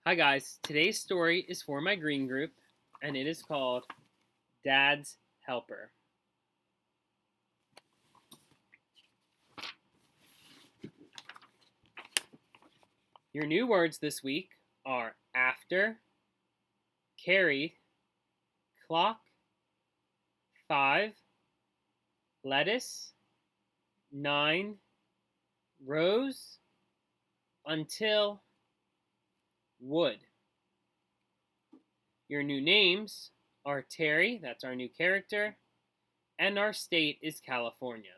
Hi guys, today's story is for my green group and it is called Dad's Helper. Your new words this week are after, carry, clock, 5, lettuce, 9, rose, until, wood. Your new names are Terry, that's our new character, and our state is California.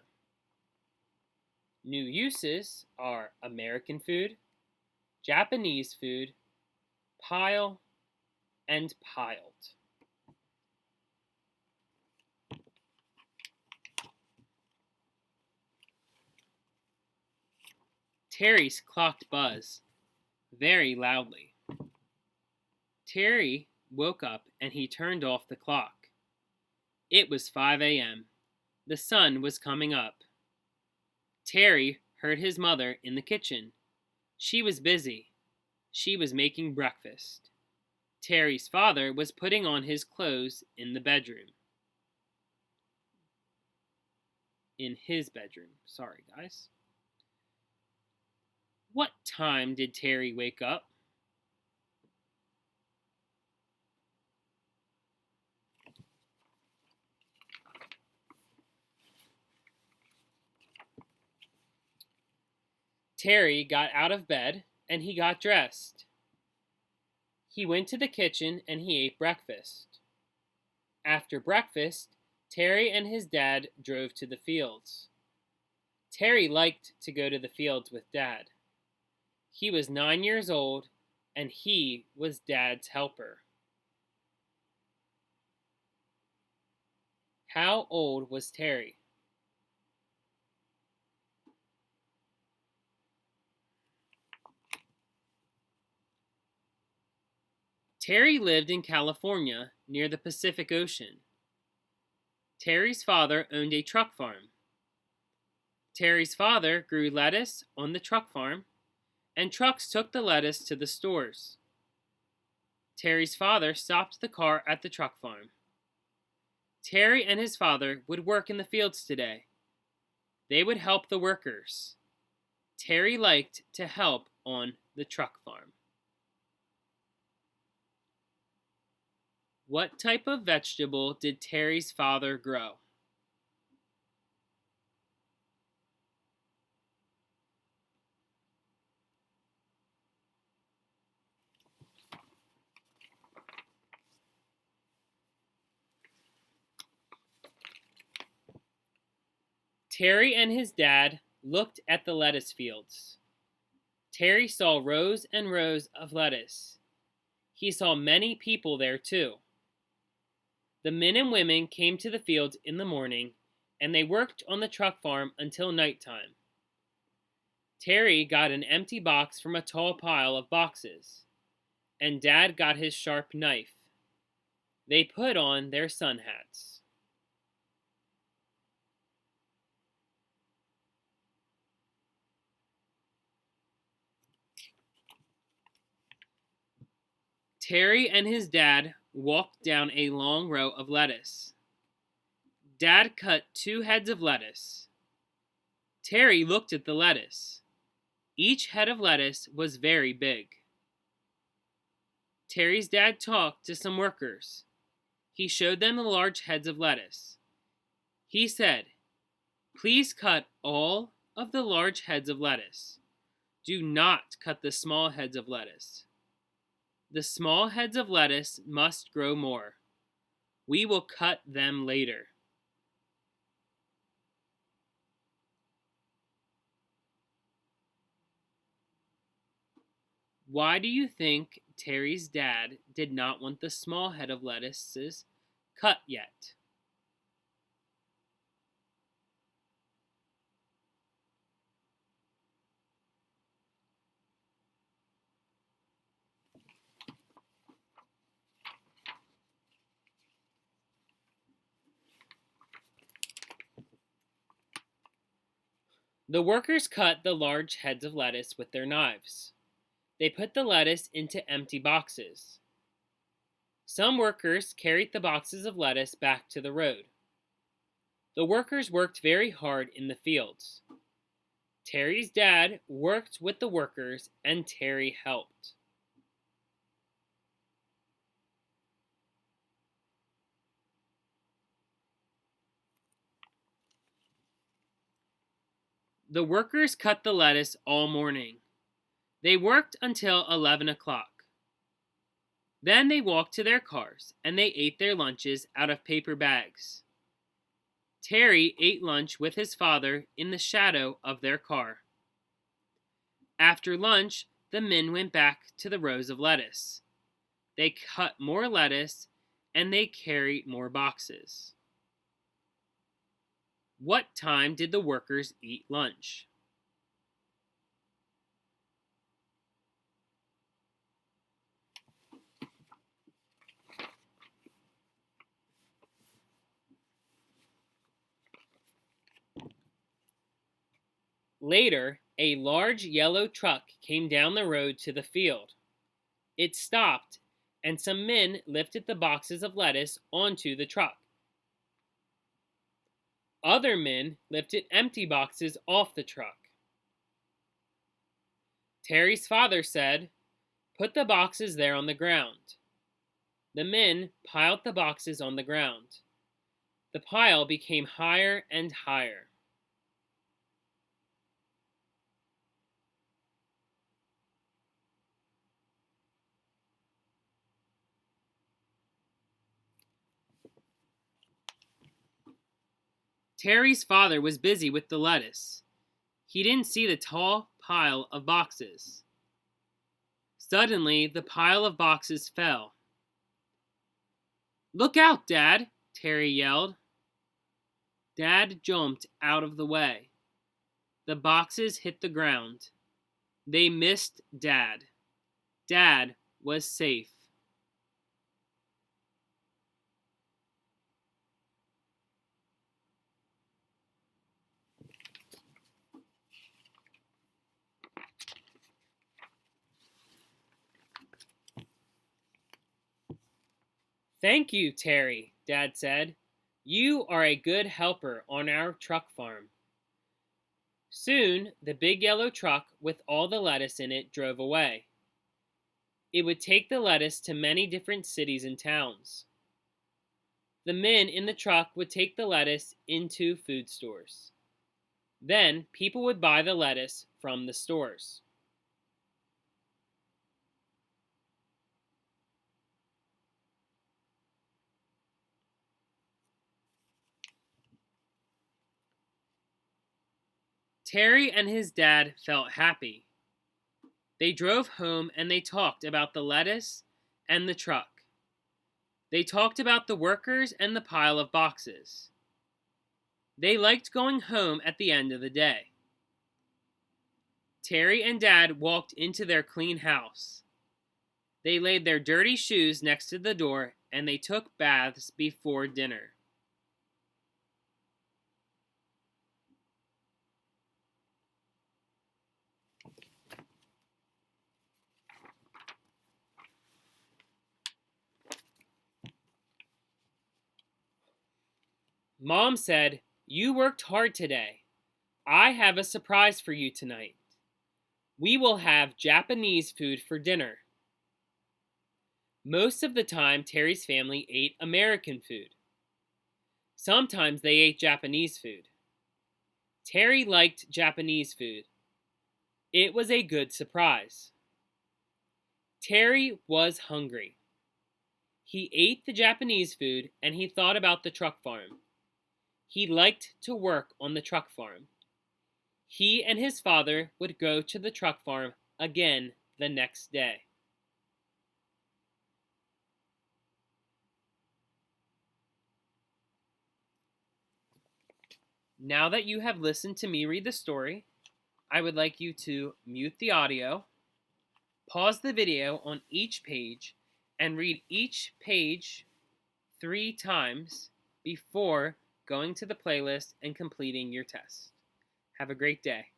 New uses are American food, Japanese food, pile, and piled. Terry's clock buzzed very loudly. Terry woke up and he turned off the clock. It was 5 a.m. The sun was coming up. Terry heard his mother in the kitchen. She was busy. She was making breakfast. Terry's father was putting on his clothes in the bedroom. In his bedroom. Sorry, guys. What time did Terry wake up? Terry got out of bed and he got dressed. He went to the kitchen and he ate breakfast. After breakfast, Terry and his dad drove to the fields. Terry liked to go to the fields with Dad. He was 9 years old and he was Dad's helper. How old was Terry? Terry lived in California near the Pacific Ocean. Terry's father owned a truck farm. Terry's father grew lettuce on the truck farm, and trucks took the lettuce to the stores. Terry's father stopped the car at the truck farm. Terry and his father would work in the fields today. They would help the workers. Terry liked to help on the truck farm. What type of vegetable did Terry's father grow? Terry and his dad looked at the lettuce fields. Terry saw rows and rows of lettuce. He saw many people there too. The men and women came to the fields in the morning, and they worked on the truck farm until nighttime. Terry got an empty box from a tall pile of boxes, and Dad got his sharp knife. They put on their sun hats. Terry and his dad walked down a long row of lettuce. Dad cut 2 heads of lettuce. Terry looked at the lettuce. Each head of lettuce was very big. Terry's dad talked to some workers. He showed them the large heads of lettuce. He said, "Please cut all of the large heads of lettuce. Do not cut the small heads of lettuce. The small heads of lettuce must grow more. We will cut them later." Why do you think Terry's dad did not want the small head of lettuces cut yet? The workers cut the large heads of lettuce with their knives. They put the lettuce into empty boxes. Some workers carried the boxes of lettuce back to the road. The workers worked very hard in the fields. Terry's dad worked with the workers and Terry helped. The workers cut the lettuce all morning. They worked until 11 o'clock. Then they walked to their cars and they ate their lunches out of paper bags. Terry ate lunch with his father in the shadow of their car. After lunch, the men went back to the rows of lettuce. They cut more lettuce and they carried more boxes. What time did the workers eat lunch? Later, a large yellow truck came down the road to the field. It stopped, and some men lifted the boxes of lettuce onto the truck. Other men lifted empty boxes off the truck. Terry's father said, "Put the boxes there on the ground." The men piled the boxes on the ground. The pile became higher and higher. Terry's father was busy with the lettuce. He didn't see the tall pile of boxes. Suddenly, the pile of boxes fell. "Look out, Dad!" Terry yelled. Dad jumped out of the way. The boxes hit the ground. They missed Dad. Dad was safe. "Thank you, Terry," Dad said. "You are a good helper on our truck farm." Soon, the big yellow truck with all the lettuce in it drove away. It would take the lettuce to many different cities and towns. The men in the truck would take the lettuce into food stores. Then, people would buy the lettuce from the stores. Terry and his dad felt happy. They drove home and they talked about the lettuce and the truck. They talked about the workers and the pile of boxes. They liked going home at the end of the day. Terry and Dad walked into their clean house. They laid their dirty shoes next to the door and they took baths before dinner. Mom said, "You worked hard today. I have a surprise for you tonight. We will have Japanese food for dinner." Most of the time, Terry's family ate American food. Sometimes they ate Japanese food. Terry liked Japanese food. It was a good surprise. Terry was hungry. He ate the Japanese food and he thought about the truck farm. He liked to work on the truck farm. He and his father would go to the truck farm again the next day. Now that you have listened to me read the story, I would like you to mute the audio, pause the video on each page, and read each page 3 times before going to the playlist and completing your test. Have a great day.